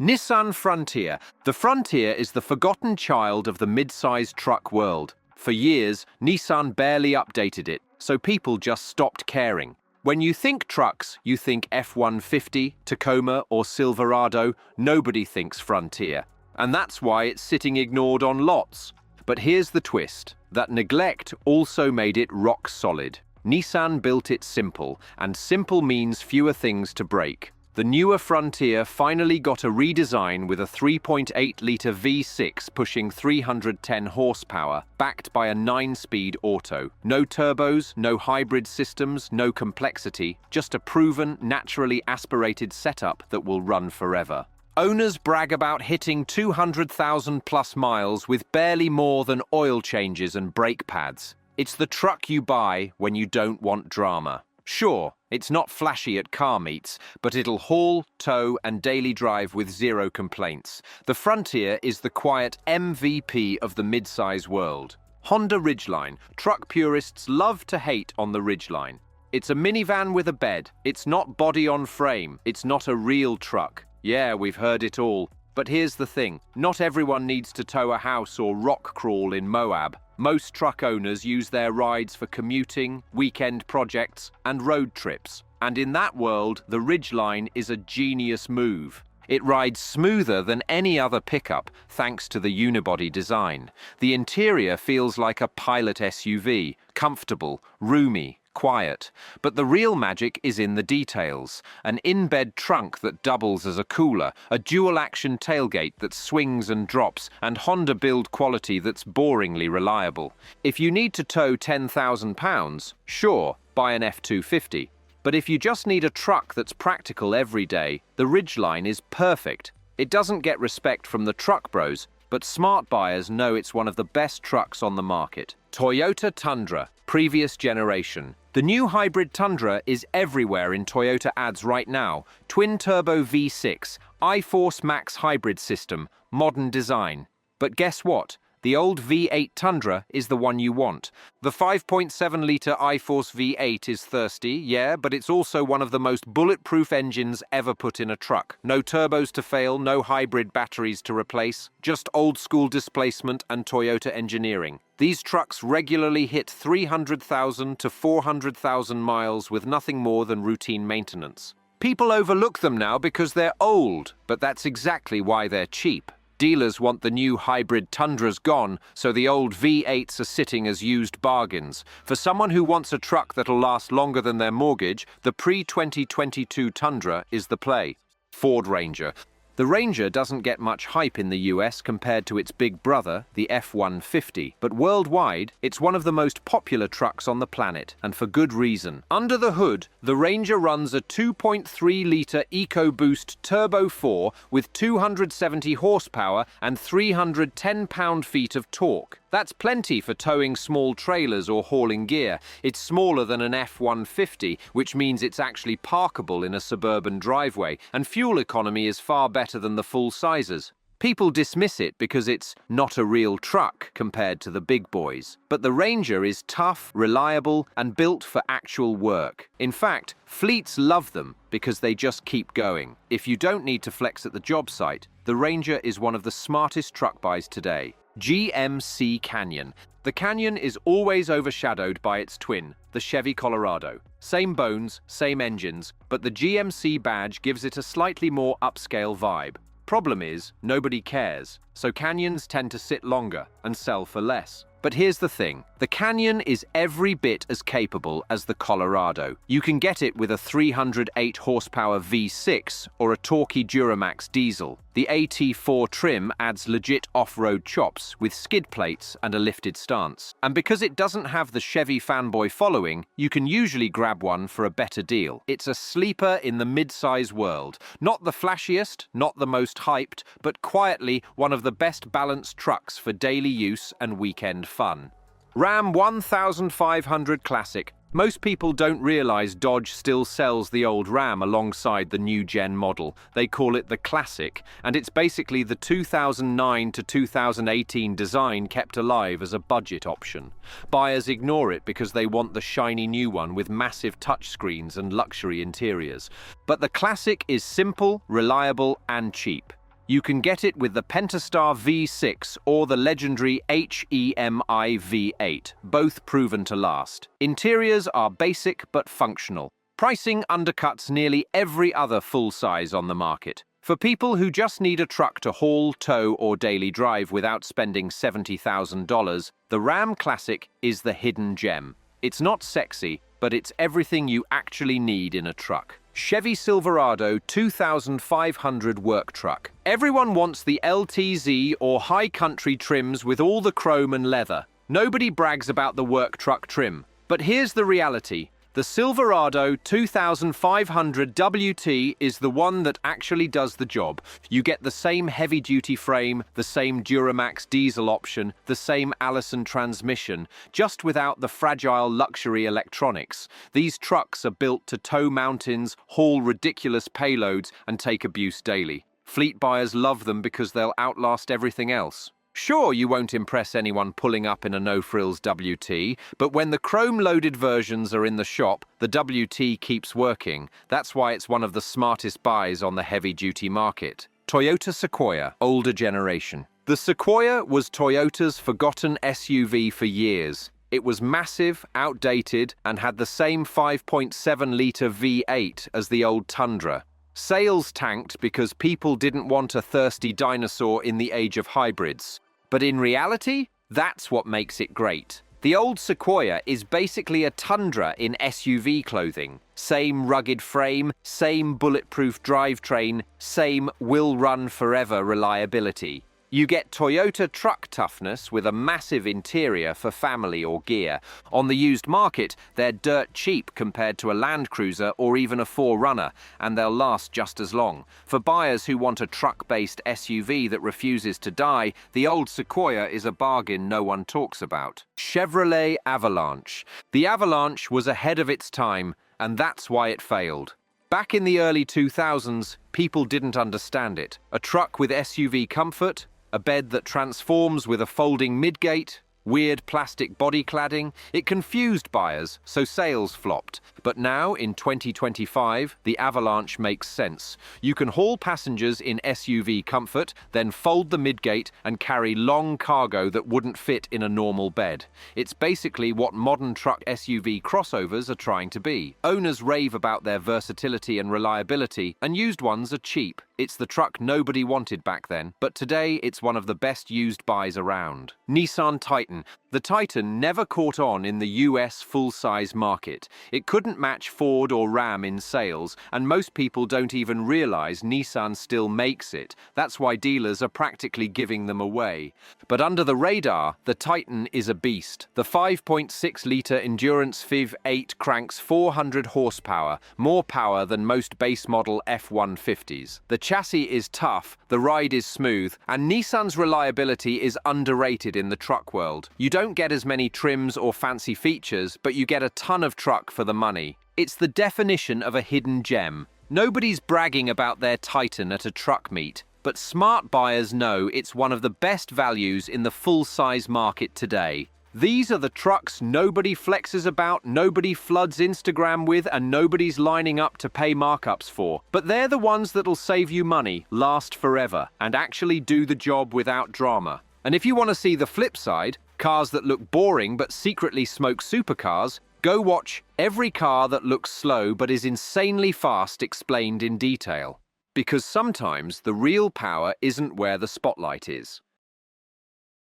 Nissan Frontier. The Frontier is the forgotten child of the mid-sized truck world. For years, Nissan barely updated it, so people just stopped caring. When you think trucks, you think F-150, Tacoma, or Silverado. Nobody thinks Frontier. And that's why it's sitting ignored on lots. But here's the twist. That neglect also made it rock solid. Nissan built it simple, and simple means fewer things to break. The newer Frontier finally got a redesign with a 3.8-litre V6 pushing 310 horsepower, backed by a 9-speed auto. No turbos, no hybrid systems, no complexity, just a proven, naturally aspirated setup that will run forever. Owners brag about hitting 200,000 plus miles with barely more than oil changes and brake pads. It's the truck you buy when you don't want drama. Sure, it's not flashy at car meets, but it'll haul, tow, and daily drive with zero complaints. The Frontier is the quiet MVP of the mid-size world. Honda Ridgeline. Truck purists love to hate on the Ridgeline. It's a minivan with a bed. It's not body on frame. It's not a real truck. Yeah, we've heard it all. But here's the thing. Not everyone needs to tow a house or rock crawl in Moab. Most truck owners use their rides for commuting, weekend projects, and road trips. And in that world, the Ridgeline is a genius move. It rides smoother than any other pickup, thanks to the unibody design. The interior feels like a pilot SUV, comfortable, roomy, quiet. But the real magic is in the details. An in-bed trunk that doubles as a cooler, a dual-action tailgate that swings and drops, and Honda build quality that's boringly reliable. If you need to tow 10,000 pounds, sure, buy an F-250. But if you just need a truck that's practical every day, the Ridgeline is perfect. It doesn't get respect from the truck bros, but smart buyers know it's one of the best trucks on the market. Toyota Tundra, previous generation. The new hybrid Tundra is everywhere in Toyota ads right now. Twin-turbo V6, iForce Max hybrid system, modern design. But guess what? The old V8 Tundra is the one you want. The 5.7-litre iForce V8 is thirsty, yeah, but it's also one of the most bulletproof engines ever put in a truck. No turbos to fail, no hybrid batteries to replace, just old-school displacement and Toyota engineering. These trucks regularly hit 300,000 to 400,000 miles with nothing more than routine maintenance. People overlook them now because they're old, but that's exactly why they're cheap. Dealers want the new hybrid Tundras gone, so the old V8s are sitting as used bargains. For someone who wants a truck that'll last longer than their mortgage, the pre-2022 Tundra is the play. Ford Ranger. The Ranger doesn't get much hype in the US compared to its big brother, the F-150, but worldwide, it's one of the most popular trucks on the planet, and for good reason. Under the hood, the Ranger runs a 2.3-litre EcoBoost Turbo 4 with 270 horsepower and 310 pound-feet of torque. That's plenty for towing small trailers or hauling gear. It's smaller than an F-150, which means it's actually parkable in a suburban driveway, and fuel economy is far better than the full sizes. People dismiss it because it's not a real truck compared to the big boys. But the Ranger is tough, reliable, and built for actual work. In fact, fleets love them because they just keep going. If you don't need to flex at the job site, the Ranger is one of the smartest truck buys today. GMC Canyon. The Canyon is always overshadowed by its twin, the Chevy Colorado. Same bones, same engines, but the GMC badge gives it a slightly more upscale vibe. Problem is, nobody cares, so Canyons tend to sit longer and sell for less. But here's the thing, the Canyon is every bit as capable as the Colorado. You can get it with a 308 horsepower V6 or a torquey Duramax diesel. The AT4 trim adds legit off-road chops with skid plates and a lifted stance. And because it doesn't have the Chevy fanboy following, you can usually grab one for a better deal. It's a sleeper in the mid-size world. Not the flashiest, not the most hyped, but quietly one of the best balanced trucks for daily use and weekend fun. Ram 1500 Classic. Most people don't realize Dodge still sells the old Ram alongside the new gen model. They call it the Classic, and it's basically the 2009 to 2018 design kept alive as a budget option. Buyers ignore it because they want the shiny new one with massive touchscreens and luxury interiors. But the Classic is simple, reliable, and cheap. You can get it with the Pentastar V6 or the legendary HEMI V8, both proven to last. Interiors are basic but functional. Pricing undercuts nearly every other full size on the market. For people who just need a truck to haul, tow, or daily drive without spending $70,000, the Ram Classic is the hidden gem. It's not sexy, but it's everything you actually need in a truck. Chevy Silverado 2500 work truck. Everyone wants the LTZ or high country trims with all the chrome and leather. Nobody brags about the work truck trim. But here's the reality. The Silverado 2500 WT is the one that actually does the job. You get the same heavy-duty frame, the same Duramax diesel option, the same Allison transmission, just without the fragile luxury electronics. These trucks are built to tow mountains, haul ridiculous payloads, and take abuse daily. Fleet buyers love them because they'll outlast everything else. Sure, you won't impress anyone pulling up in a no-frills WT, but when the chrome-loaded versions are in the shop, the WT keeps working. That's why it's one of the smartest buys on the heavy-duty market. Toyota Sequoia, older generation. The Sequoia was Toyota's forgotten SUV for years. It was massive, outdated, and had the same 5.7-litre V8 as the old Tundra. Sales tanked because people didn't want a thirsty dinosaur in the age of hybrids. But in reality, that's what makes it great. The old Sequoia is basically a Tundra in SUV clothing. Same rugged frame, same bulletproof drivetrain, same will run forever reliability. You get Toyota truck toughness with a massive interior for family or gear. On the used market, they're dirt cheap compared to a Land Cruiser or even a 4Runner, and they'll last just as long. For buyers who want a truck-based SUV that refuses to die, the old Sequoia is a bargain no one talks about. Chevrolet Avalanche. The Avalanche was ahead of its time, and that's why it failed. Back in the early 2000s, people didn't understand it. A truck with SUV comfort, a bed that transforms with a folding midgate, weird plastic body cladding. It confused buyers, so sales flopped. But now, in 2025, the Avalanche makes sense. You can haul passengers in SUV comfort, then fold the midgate and carry long cargo that wouldn't fit in a normal bed. It's basically what modern truck SUV crossovers are trying to be. Owners rave about their versatility and reliability, and used ones are cheap. It's the truck nobody wanted back then, but today it's one of the best used buys around. Nissan Titan. The Titan never caught on in the US full-size market. It couldn't match Ford or Ram in sales, and most people don't even realize Nissan still makes it. That's why dealers are practically giving them away. But under the radar, the Titan is a beast. The 5.6-litre Endurance FIV 8 cranks 400 horsepower, more power than most base model F-150s. The chassis is tough, the ride is smooth, and Nissan's reliability is underrated in the truck world. You don't get as many trims or fancy features, but you get a ton of truck for the money. It's the definition of a hidden gem. Nobody's bragging about their Titan at a truck meet, but smart buyers know it's one of the best values in the full-size market today. These are the trucks nobody flexes about, nobody floods Instagram with, and nobody's lining up to pay markups for. But they're the ones that'll save you money, last forever, and actually do the job without drama. And if you want to see the flip side, cars that look boring but secretly smoke supercars, go watch Every Car That Looks Slow But Is Insanely Fast Explained in Detail. Because sometimes the real power isn't where the spotlight is.